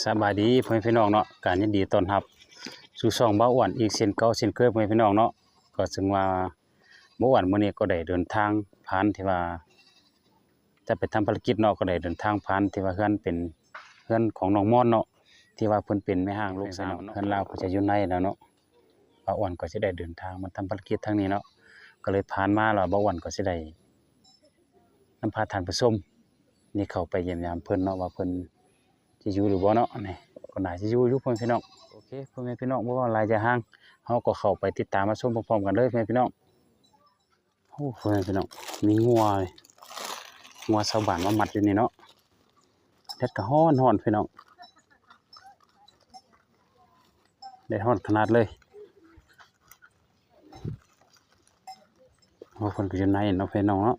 สบายดีพ่อแม่พี่น้องเนาะการยินดีต้อนรับสู่ช่องเบาอ้วนอีกเช่นเก่าเช่นเคยพ่อแม่พี่น้องเนาะก็ซึ่งว่าเบาอ้วนมื้อนี้ก็ได้เดินทางผ่านที่ว่าจะไปทำภารกิจเนาะก็ได้เดินทางผ่านที่ว่าเฮือนเป็นเฮือนของน้องม่อนเนาะที่ว่าเพิ่นเป็นแม่ห้างลูกสาวเฮือนลาวก็จะอยู่ในแล้วเนาะเบาอ้วนก็สิได้เดินทางมาทำภารกิจทางนี้เนาะก็เลยผ่านมาแล้วเบาอ้วนก็สิได้นำพาท่านผู้ชมนี่เข้าไปเยี่ยมยามเพิ่นเนาะว่าเพิ่นสิอยู่หรือบ่เนาะนี่ก็น่าสิอยู่พ่อแม่พี่น้องโอเคพ่อแม่พี่น้องบ่ว่าหลายจะห่างเฮาก็เข้าไปติดตามมาชมพร้อมๆกันเลยพ่อแม่พี่น้องโอ้พ่อแม่พี่น้องมีงัวชาวบ้านมามัดอยู่นี่เนาะแดดก็ร้อนพี่น้องแดดร้อนขนาดเลยโอ้เพิ่นก็อยู่ในเนาะพี่น้องเนาะ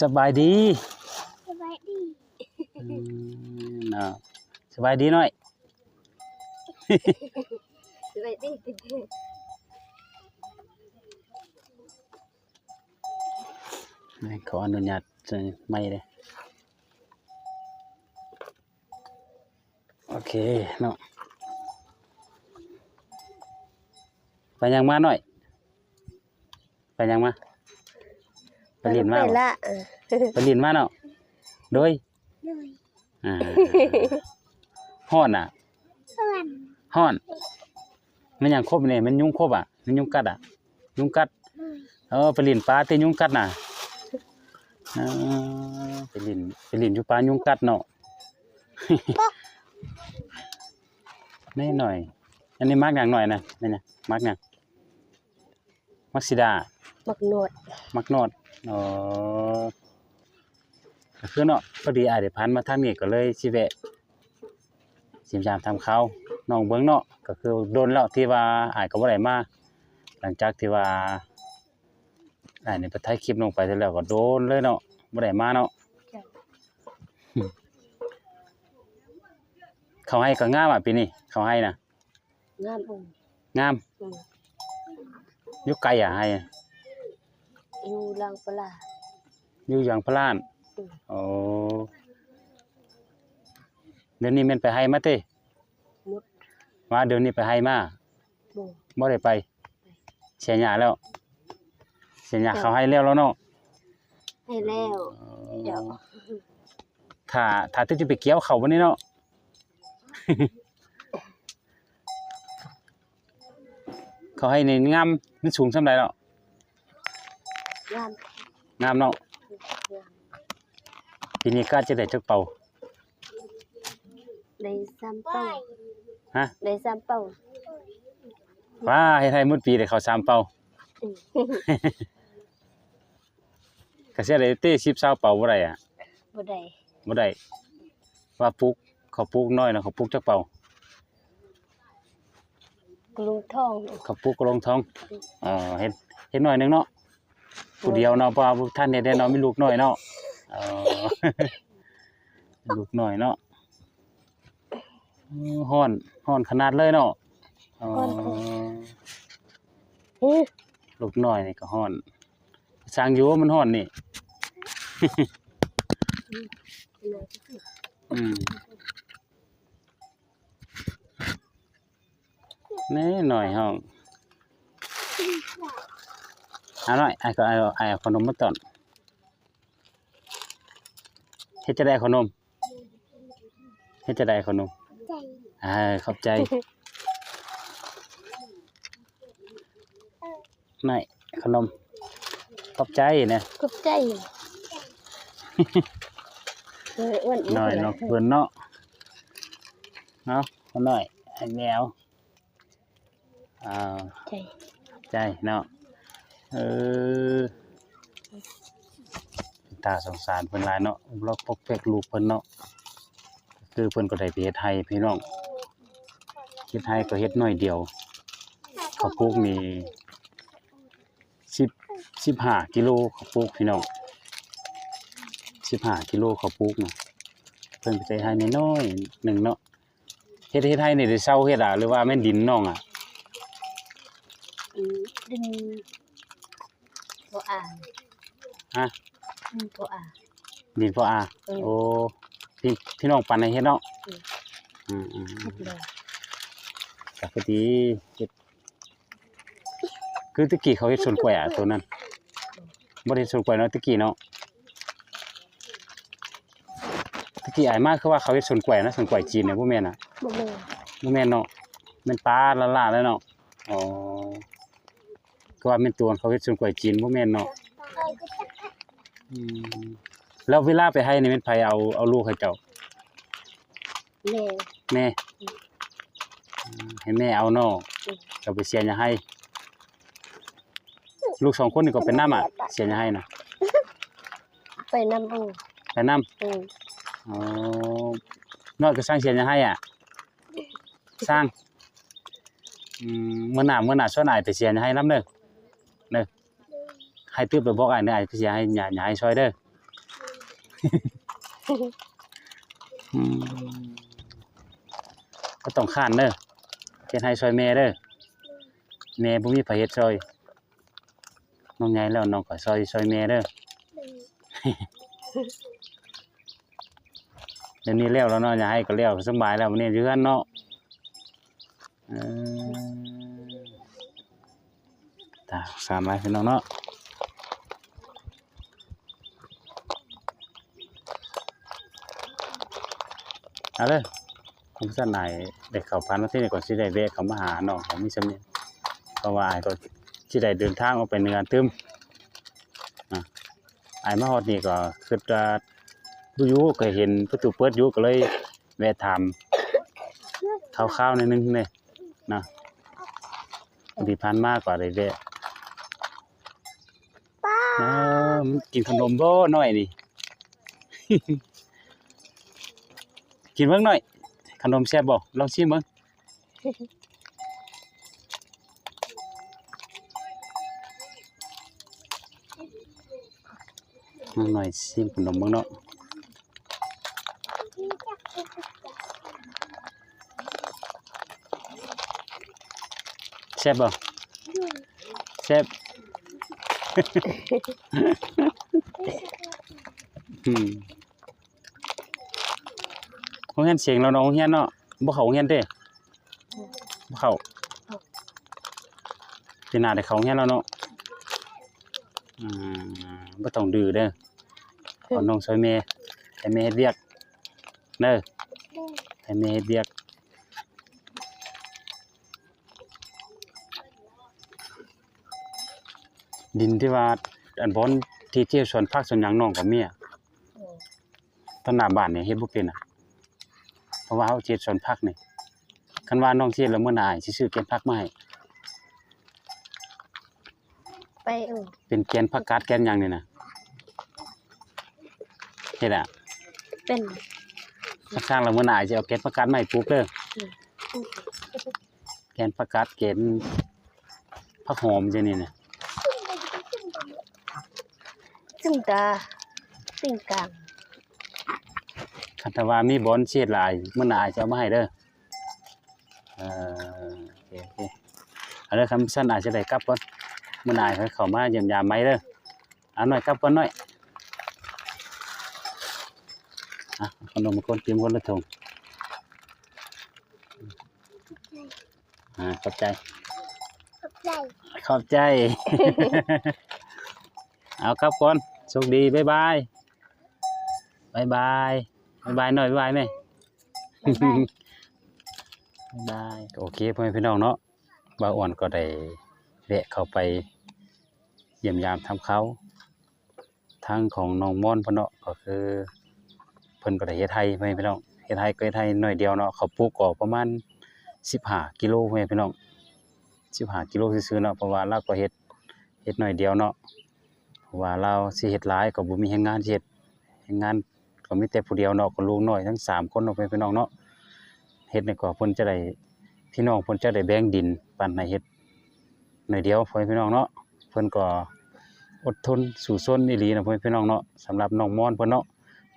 สบายดีน่ะสบายดีหน่อยสบายดีขออนุญาตไม่เลยโอเคเนาะไปยังมาหน่อยไปยังมาไปเรียนมาไปเรียนมาเนาะโดยฮ้อนอ่ะฮ้อนมันยังครบเนี่ยมันยุงครบอ่ะมันยุงกัดอ่ะยุงกัดไปเรียนปลาที่ยุงกัดน่ะไปเรียนอยู่ปลายุงกัดเนาะนี่หน่อยอันนี้มักอย่างหน่อยนะนี่นะมักอย่างมักซิดามักโนดก็คือเนาะพอดีอาจจะผ่านมาทางนี้ก็เลยสิแวะสิมยามทำข้าวน้องเบิ่งเนาะก็คือโดนแล้วที่ว่าอ้ายก็บ่ได้มาหลังจากที่ว่าอ้ายนี่ไปถ่ายคลิปลงไปเสร็จแล้วก็โดนเลยเนาะบ่ได้มาเนาะเขาให้ก็งามอ่ะปีนี้เขาให้น่ะงามอยู่ไกลอ่ะให้อยู่ลางปลาอยู่ยางพลานโอ้เดี๋ยวนี้แม่นไปให้มาติว่าเดี๋ยวนี้ไปให้มาบ่ได้ไปเสียหญ้าแล้วเสียหญ้าเขาให้แล้วเนาะให้แล้วเดี๋ยวถ้าจะไปเกี่ยวเขาวันนี้เนาะ เขาให้ในงามมันสูงส่ำใดเนาะงามเนาะปีนี้ก็จะได้จักเป่าได้3เป่าฮะได้3เป่าว้าเฮ็ดให้หมดปีได้เข้า3เป่าก็สิได้เต้10 20เป่าบ่ได้อ่ะบ่ได้ว่าปลูกเขาปลูกน้อยเนาะเขาปลูกจักเป่ากลุงทองเขาปลูกกระลงทองเฮ็ดน้อยนึงเนาะผู้เดียวเนาะเพราะว่าท่านเฮ็ดได้เนาะมีลูกน้อยเนาะลูกน้อยเนาะร้อนขนาดเลยเนาะลูกน้อยนี่ก็ร้อนสร้างอยู่มันร้อนนี่นี่หน่อยห้องหน่อยก็เอาขนมมาต้อนเฮ็ดจะได้ขนมขอบใจไม่ขนมขอบใจนะขอบใจหน่อยเนาะเพิ่นเนาะหน่อยให้แมวใจเนาะตาสงสารเพิ่นหลายเนาะเราปกแพกลูกเพิ่นเนาะคือเพิ่นก็ได้ไปเฮ็ดให้พี่น้องเฮ็ดให้ก็เฮ็ดน้อยเดียวข้าวปลูกนี่15กิโลข้าวปลูกพี่น้อง15กิโลข้าวปลูกเนาะเพิ่นก็ได้ให้น้อยๆนึงเนาะเฮ็ดให้นี่ได้เซาเฮ็ดหรือว่าแม่นดินน้องดิน บ่อ่าน ฮะ บ่อ่าน ดินพ่ออาโอ้พี่น้องปันให้เฮ็ดเนาะ เฮ็ดเลย ก็พอดีเฮ็ดคือตะกี้เขาเฮ็ดสวนกล้วยตัวนั้นบ่ได้เฮ็ดสวนกล้วยเนาะตะกี้เนาะตะกี้อ้ายมาคือว่าเขาเฮ็ดสวนกล้วยนะสวนกล้วยจีนเนี่ยบ่แม่นน่ะ บ่แม่น บ่แม่นเนาะแม่นปลาละๆแล้วเนาะอ๋อคือว่าแม่นตัวเขาเฮ็ดสวนกล้วยจีนบ่แม่นเนาะอืมแล้วเวลาไปให้นี่แม่นไผเอาลูกให้เจ้า แม่ แม่ให้แม่เอาเนาะเจ้าไปเสียหยังให้ลูก2คนนี่ก็เป็นนำอ่ะเสียหยังให้น่ะ ไปนำเอา ไปนำ อ๋อน้อยก็สร้างเสียหยังให้อ่ะสร้างมื้อหน้าชวนอ้ายไปเสียหยังให้นำเด้อให้ตืบไปบอกอ้ายเด้ออ้ายไปเสียให้หยังให้ช่วยเด้อ อืมก็ต้องค้านเด้อเฮ็ดให้ช่วยแม่เด้อแม่บ่มีไผเฮ็ดช่วยน้องใหญ่แล้วน้องก็ช่วยแม่เด้อ เดี๋ยวนี้แล้วเนาะอย่าให้ก็แล้วสบายแล้ววันนี้อยู่กันเนาะเอตาสามไม้พี่น้องเนาะเอาเด้อผมสั่นไหนได้เข้าพันว่าที่นี่ก่อนสิได้แวะเข้ามาหาน้องของมีสำเนียงเพราะว่าอ้ายก็สิได้เดินทางออกไปเหนือตึมอ้ายมาฮอดนี่ก็คิดว่าอยู่ก็เห็นประตูเปิดอยู่ก็เลยแวะถามคร่าวๆหน่อยนึงนี่นะพอดีผ่านมาก็ได้แวะมันกินขนมบ่น้อยนี่ กินเบิ่งหน่อยขนมแซ่บบ่ลองชิมเบิ่งหน่อยชิมขนมเบิ่งเนาะแซ่บบ่แซ่บ โรงเรียนเสียงเราเนาะโรงเรียนเนาะบ่เข้าโรงเรียนเด้บ่เข้าปีหน้าได้เข้าโรงเรียนแล้วเนาะบ่ต้องดื้อเด้อขอน้องช่วยแม่ให้แม่เฮ็ดเวียกเด้อให้แม่เฮ็ดเวียกดินที่ว่าอันบอนที่เที่ยวสวนผักสวนหยังน้องก็มีอะตอนหน้าบ้านนี่เฮ็ดบ่เป็นอ่ะเพราะว่าเฮาเฮ็ดสวนผักนี่คันว่าน้องเฮ็ดแล้วมื้อหน้าอ้ายสิซื้อแกนผักมาให้ ไปเป็นแกนผักกาดแกนหยังนี่น่ะเฮ็ดอ่ะ เป็น ถ้าสร้างแล้วมื้อหน้าอ้ายสิเอาแกนผักกาดมาให้ปลูกเด้อแกนผักกาดแกนผักหอมจังนี่น่ะ ซึ่งตาซึ่งกลาง คันถ้าว่ามีบอนเสียดหลายมื้อหน้าอ้ายจะเอามาให้เด้อโอเคเอาเด้อคำสั้นอาจจะได้กลับก่อนมื้อหน้าให้เข้ามาเยี่ยมยามใหม่เด้อเอาหน่อยกลับก่อนหน่อยขนมคนเตรียมคนละถุงขอบใจ ขอบใจ เอาครับก่อนโชคดีบ๊ายบายบ๊ายบายบ๊ายบายหน่อยบ๊ายบายแม่ บ๊ายบายโอเคพ่อแม่พี่น้องเนาะบ่าวอ้วนก็ได้แวะเข้าไปเยี่ยมยามทำเขาทางของน้องม่อนเพิ่นเนาะก็คือเพิ่นก็ได้เฮ็ดไร่พ่อแม่พี่น้องเฮ็ดไร่ก็เฮ็ดไร่น้อยเดียวเนาะเขาปลูกก็ประมาณ15กิโลพ่อแม่พี่น้อง15กิโลซื่อๆเนาะเพราะว่าเราก็เฮ็ดน้อยเดียวเนาะเพราะว่าเราสิเฮ็ดหลายก็บ่มีแรงงานสิเฮ็ดแรงงานก็มีแต่ผู้เดียวเนาะก็ลูกน้อยทั้ง3คนเนาะพ่อแม่พี่น้องเนาะเฮ็ดนี่ก็เพิ่นจะได้พี่น้องเพิ่นจะได้แบ่งดินปันให้เฮ็ดน้อยเดียวพ่อแม่พี่น้องเนาะเพิ่นก็อดทนสู้ซนอีหลีนะพ่อแม่พี่น้องเนาะสำหรับน้องม่อนเพิ่นเนาะ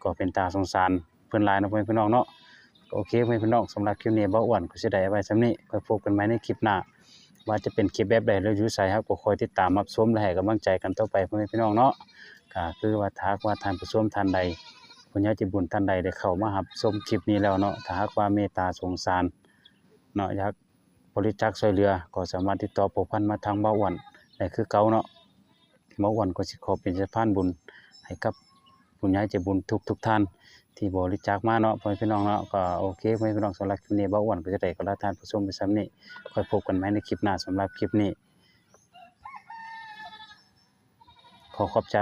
ก็เป็นตาสงสารเพิ่นหลายเนาะพ่อแม่พี่น้องเนาะโอเคพ่อแม่พี่น้องสำหรับคลิปนี้บ่าวอ้วนก็สิได้ไว้ส่ำนี้ไว้พบกันใหม่ในคลิปหน้า ว่าจะเป็นคลิปแบบใดหรืออยู่ไสครับก็คอยติดตามรับชมและให้กำลังใจกันต่อไปพ่อแม่พี่น้องเนาะก็คือว่าถ้าหากว่าท่านผู้ชมท่านใดผู้ใหญ่ใจบุญท่านใดได้เข้ามารับชมคลิปนี้แล้วเนาะถ้าหากว่าเมตตาสงสารเนาะอยากบริจาคช่วยเหลือก็สามารถติดต่อผูกพันมาทางเบาอ้วนได้คือเก่าเนาะเบาอ้วนก็สิขอเป็นสะพานบุญให้กับผู้ใหญ่ใจบุญทุกท่านที่บริจาคมาเนาะพ่อแม่พี่น้องเนาะก็โอเคพ่อแม่พี่น้องสำหรับคลิปนี้เบาอ้วนก็จะได้ขอลาท่านผู้ชมไปซ้ำนี้ค่อยพบกันใหม่ในคลิปหน้าสำหรับคลิปนี้ขอขอบใจ